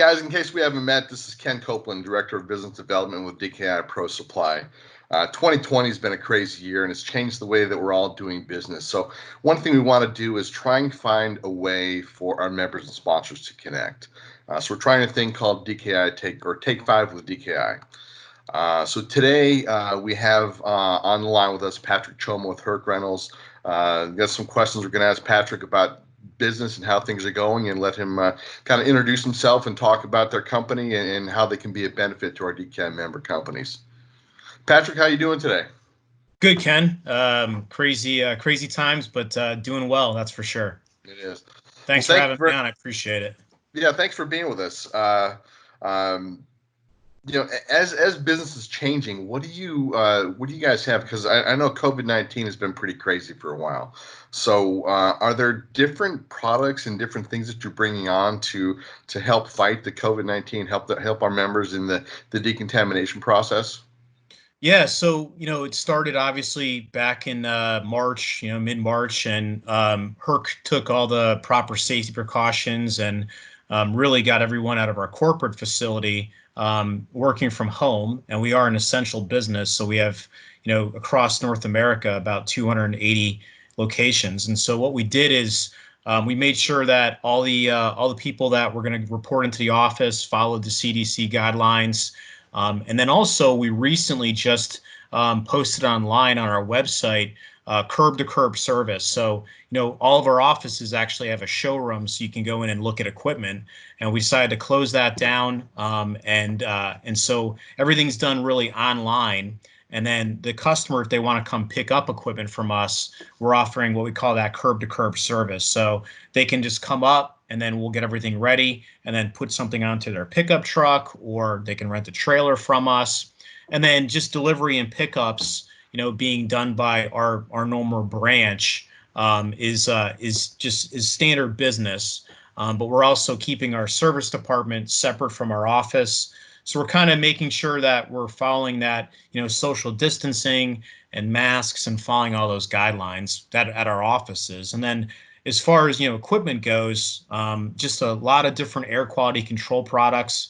guys, in case we haven't met, this is Ken Copeland, Director of Business Development with DKI Pro Supply. 2020 has been a crazy year and it's changed the way that we're all doing business. So one thing we want to do is try and find a way for our members and sponsors to connect. So we're trying a thing called DKI Take 5 with DKI. So today we have on the line with us Patrick Choma with Herc Rentals. Got some questions we're going to ask Patrick about business and how things are going, and let him kind of introduce himself and talk about their company and how they can be a benefit to our DKI member companies. Patrick, how you doing today? Good, Ken. Crazy times, but doing well, that's for sure. It is. Thanks for having me on. I appreciate it. Yeah, thanks for being with us. As business is changing, what do you guys have? Because I know COVID-19 has been pretty crazy for a while. So are there different products and different things that you're bringing on to help fight the COVID-19, help our members in the decontamination process? Yeah, so it started obviously back in March, mid-March, and Herc took all the proper safety precautions and really got everyone out of our corporate facility working from home. And we are an essential business, so we have across North America about 280 locations. And so what we did is we made sure that all the people that were going to report into the office followed the CDC guidelines. And then also we recently just posted online on our website curb to curb service. So, all of our offices actually have a showroom so you can go in and look at equipment, and we decided to close that down. And so everything's done really online. And then the customer, if they want to come pick up equipment from us, we're offering what we call that curb to curb service. So they can just come up and then we'll get everything ready and then put something onto their pickup truck, or they can rent a trailer from us. And then just delivery and pickups, being done by our normal branch is standard business. But we're also keeping our service department separate from our office. So we're kind of making sure that we're following that, social distancing and masks and following all those guidelines that at our offices. And then as far as, equipment goes, just a lot of different air quality control products.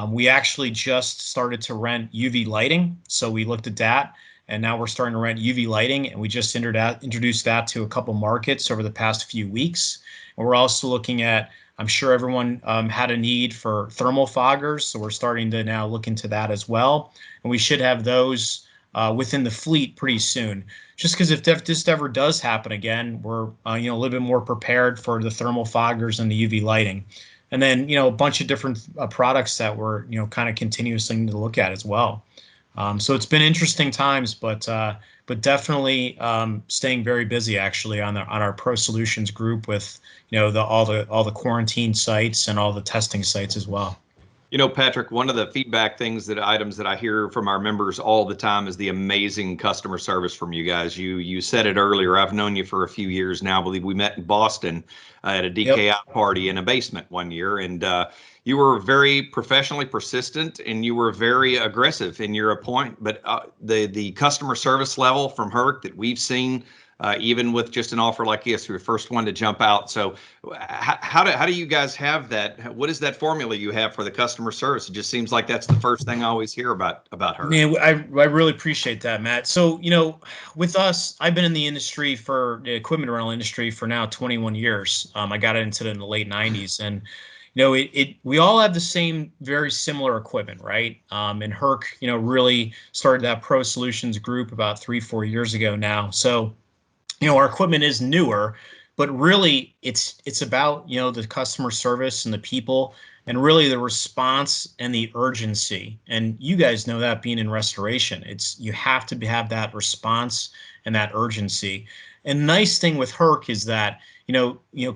We actually just started to rent UV lighting. So we looked at that, and now we're starting to rent UV lighting, and we just introduced that to a couple markets over the past few weeks. And we're also looking at, I'm sure everyone had a need for thermal foggers, so we're starting to now look into that as well. And we should have those within the fleet pretty soon. Just because if this ever does happen again, we're a little bit more prepared for the thermal foggers and the UV lighting. And then a bunch of different products that we're kind of continuously need to look at as well. So it's been interesting times, but definitely staying very busy actually on our Pro Solutions group with all the quarantine sites and all the testing sites as well. Patrick, one of the feedback items that I hear from our members all the time is the amazing customer service from you guys. You said it earlier. I've known you for a few years now. I believe we met in Boston at a DKI party in a basement one year, and you were very professionally persistent and you were very aggressive in your appointment. But the customer service level from Herc that we've seen, even with just an offer like this, you're the first one to jump out. So how do you guys have that? What is that formula you have for the customer service? It just seems like that's the first thing I always hear about her. Man, I really appreciate that, Matt. So, with us, I've been in the industry for the equipment rental industry for now 21 years. I got into it in the late 90s, and we all have the same, very similar equipment, right? And Herc, really started that Pro Solutions group about 3-4 years ago now. So, our equipment is newer, but really it's about, the customer service and the people and really the response and the urgency. And you guys know that being in restoration, you have to have that response and that urgency. And the nice thing with Herc is that,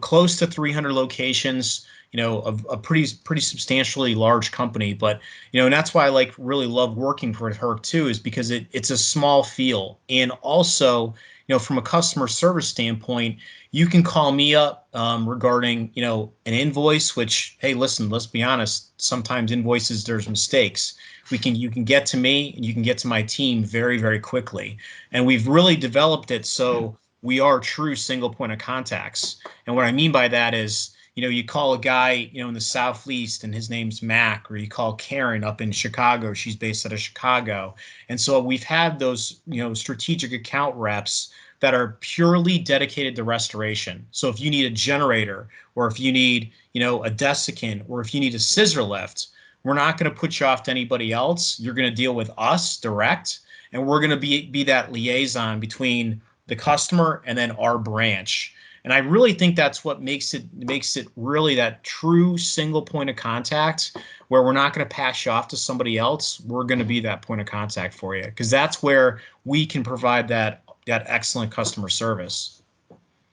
close to 300 locations, a pretty substantially large company, but and that's why I really love working for Herc too, is because it's a small feel. And also, from a customer service standpoint, you can call me up regarding an invoice, which, hey, listen, let's be honest, sometimes invoices, there's mistakes. You can get to me and you can get to my team very, very quickly. And we've really developed it so we are true single point of contacts. And what I mean by that is, you call a guy, in the Southeast and his name's Mac, or you call Karen up in Chicago. She's based out of Chicago. And so we've had those, strategic account reps that are purely dedicated to restoration. So if you need a generator, or if you need, a desiccant, or if you need a scissor lift, we're not going to put you off to anybody else. You're going to deal with us direct, and we're going to be that liaison between the customer and then our branch. And I really think that's what makes it really that true single point of contact, where we're not going to pass you off to somebody else. We're going to be that point of contact for you, because that's where we can provide that excellent customer service.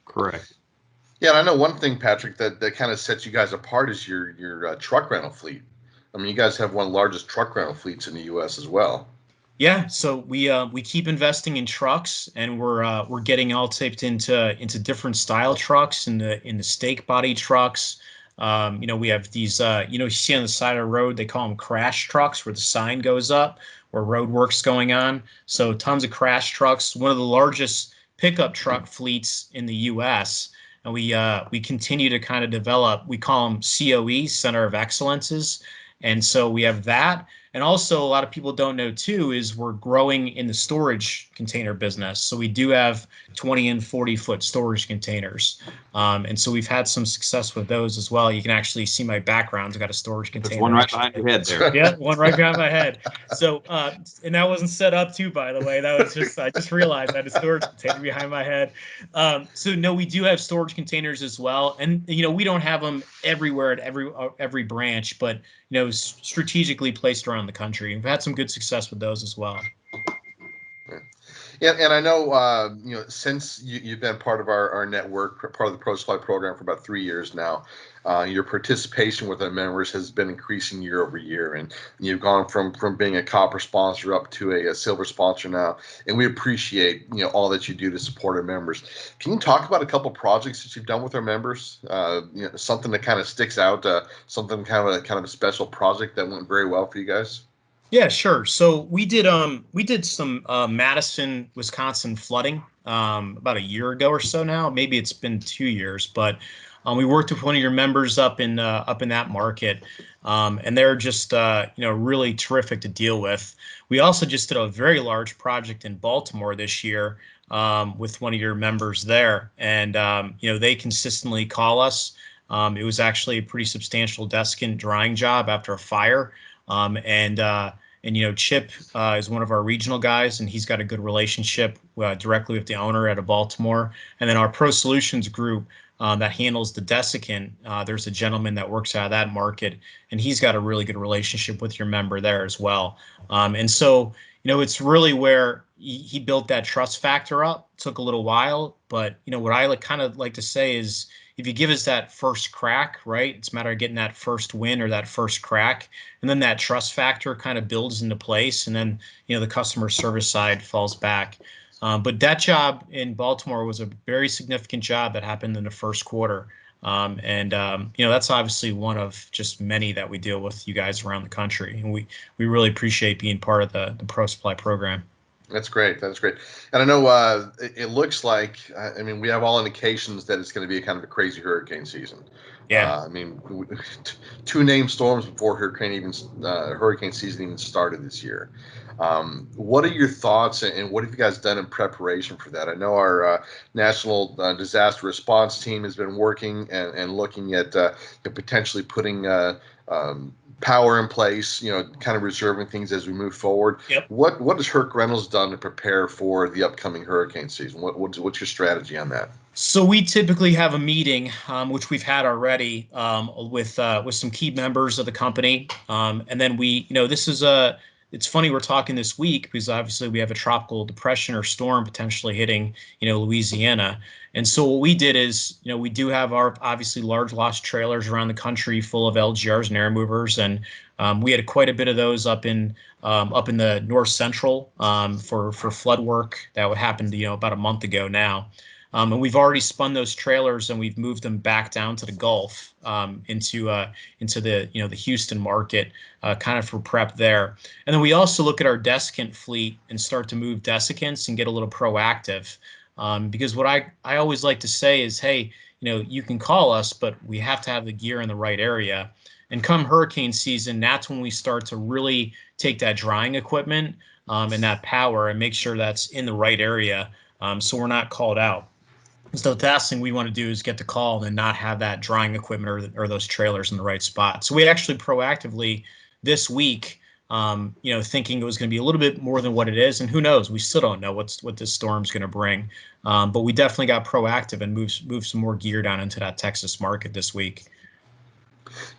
Correct. Yeah, and I know one thing, Patrick, that kind of sets you guys apart is your truck rental fleet. I mean, you guys have one of the largest truck rental fleets in the U.S. as well. Yeah, so we keep investing in trucks, and we're getting all taped into different style trucks, in the stake body trucks. We have these you see on the side of the road, they call them crash trucks, where the sign goes up where road work's going on. So tons of crash trucks, one of the largest pickup truck fleets in the U.S. And we continue to kind of develop. We call them COE, Center of Excellences, and so we have that. And also, a lot of people don't know too is we're growing in the storage container business. So we do have 20 and 40-foot storage containers, and so we've had some success with those as well. You can actually see my background. I've got a storage container. There's one right behind your head there. Yeah, one right behind my head. So, and that wasn't set up too, by the way. That was just, I just realized I had a storage container behind my head. So no, we do have storage containers as well, and we don't have them everywhere at every branch, but strategically placed around the country. We've had some good success with those as well. Yeah, and I know, since you've been part of our network, part of the Pro Supply program for about 3 years now, your participation with our members has been increasing year over year, and you've gone from being a copper sponsor up to a silver sponsor now, and we appreciate all that you do to support our members. Can you talk about a couple projects that you've done with our members? Something that kind of sticks out, something kind of a special project that went very well for you guys? Yeah, sure. So we did some Madison, Wisconsin flooding about a year ago or so now. Maybe it's been 2 years, but we worked with one of your members up in that market, and they're just really terrific to deal with. We also just did a very large project in Baltimore this year with one of your members there, and they consistently call us. It was actually a pretty substantial desiccant drying job after a fire. Chip is one of our regional guys, and he's got a good relationship directly with the owner out of Baltimore. And then our Pro Solutions group that handles the desiccant, there's a gentleman that works out of that market, and he's got a really good relationship with your member there as well. And so, it's really where he built that trust factor up. It took a little while, but what I kind of like to say is, if you give us that first crack, right, it's a matter of getting that first win or that first crack, and then that trust factor kind of builds into place, and then the customer service side falls back. But that job in Baltimore was a very significant job that happened in the first quarter, and that's obviously one of just many that we deal with you guys around the country, and we really appreciate being part of the Pro Supply program. That's great. That's great. And I know it looks like, we have all indications that it's going to be a kind of a crazy hurricane season. Yeah. 2 named storms before hurricane season even started this year. What are your thoughts, and what have you guys done in preparation for that? I know our National Disaster Response Team has been working and looking at potentially putting power in place, kind of reserving things as we move forward. Yep. What has Herc Rentals done to prepare for the upcoming hurricane season? What's your strategy on that? So we typically have a meeting, which we've had already, with some key members of the company, and then it's funny we're talking this week because obviously we have a tropical depression or storm potentially hitting, Louisiana. And so what we did is, we do have our obviously large loss trailers around the country full of LGRs and air movers, and we had quite a bit of those up in the north central for flood work that would happen, about a month ago now. And we've already spun those trailers and we've moved them back down to the Gulf, into the the Houston market, kind of for prep there. And then we also look at our desiccant fleet and start to move desiccants and get a little proactive, because what I always like to say is, hey, you can call us, but we have to have the gear in the right area. And come hurricane season, that's when we start to really take that drying equipment and that power and make sure that's in the right area, so we're not called out. So the last thing we want to do is get the call and not have that drying equipment or those trailers in the right spot. So we actually proactively this week, thinking it was going to be a little bit more than what it is, and who knows? We still don't know what this storm's going to bring. But we definitely got proactive and moved some more gear down into that Texas market this week.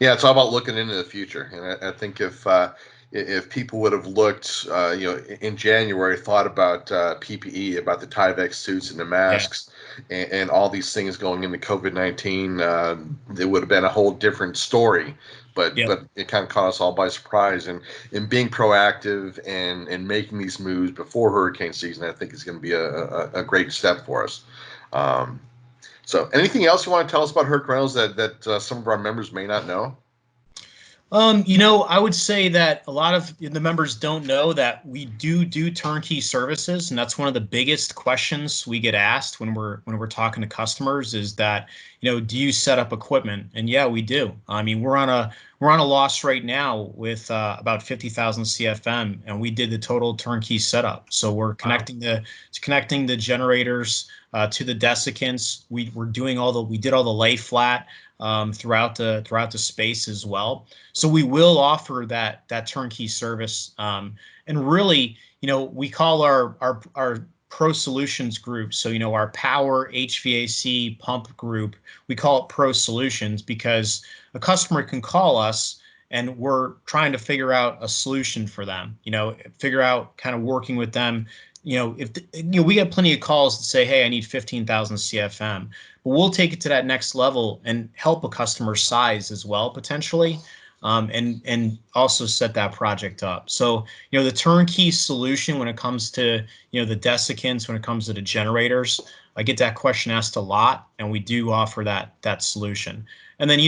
Yeah, it's all about looking into the future, and I think if people would have looked, in January, thought about PPE, about the Tyvek suits and the masks, and all these things going into COVID-19, it would have been a whole different story. But it kind of caught us all by surprise, and in being proactive and making these moves before hurricane season, I think is going to be a great step for us. So anything else you want to tell us about Herc Rentals that some of our members may not know? I would say that a lot of the members don't know that we do turnkey services, and that's one of the biggest questions we get asked when we're talking to customers is that, do you set up equipment? And yeah, we do. I mean, we're on a loss right now with about 50,000 CFM, and we did the total turnkey setup. So we're connecting the generators to the desiccants. We did all the lay flat throughout the space as well. So we will offer that turnkey service, and really, we call our Pro Solutions group. So our power HVAC pump group, we call it Pro Solutions because a customer can call us and we're trying to figure out a solution for them. Figure out kind of working with them. If we get plenty of calls that say, hey, I need 15,000 CFM, but we'll take it to that next level and help a customer size as well, potentially, and also set that project up. So, the turnkey solution when it comes to, the desiccants, when it comes to the generators, I get that question asked a lot, and we do offer that solution. And then,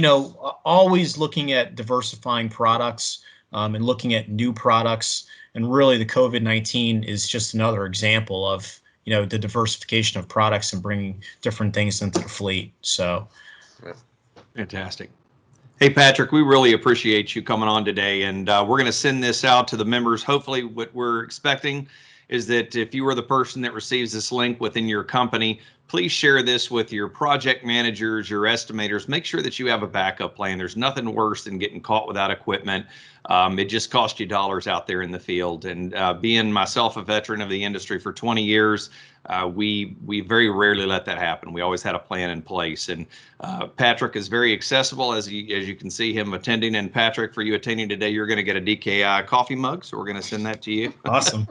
always looking at diversifying products and looking at new products. And really, the COVID-19 is just another example of, the diversification of products and bringing different things into the fleet. So, fantastic. Hey, Patrick, we really appreciate you coming on today, and we're going to send this out to the members. Hopefully, what we're expecting is that if you are the person that receives this link within your company, please share this with your project managers, your estimators. Make sure that you have a backup plan. There's nothing worse than getting caught without equipment. It just costs you dollars out there in the field. And being myself a veteran of the industry for 20 years, we very rarely let that happen. We always had a plan in place. And Patrick is very accessible, as you can see him attending. And Patrick, for you attending today, you're going to get a DKI coffee mug, so we're going to send that to you. Awesome.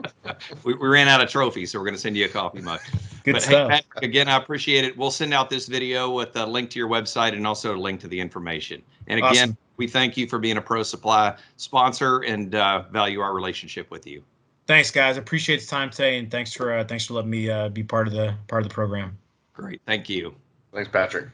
we ran out of trophies, so we're going to send you a coffee mug. Good stuff. Hey, Patrick, again, I appreciate it. We'll send out this video with a link to your website and also a link to the information. And again, awesome. We thank you for being a Pro Supply sponsor and value our relationship with you. Thanks, guys. I appreciate the time today, and thanks for letting me be part of the program. Great. Thank you. Thanks, Patrick.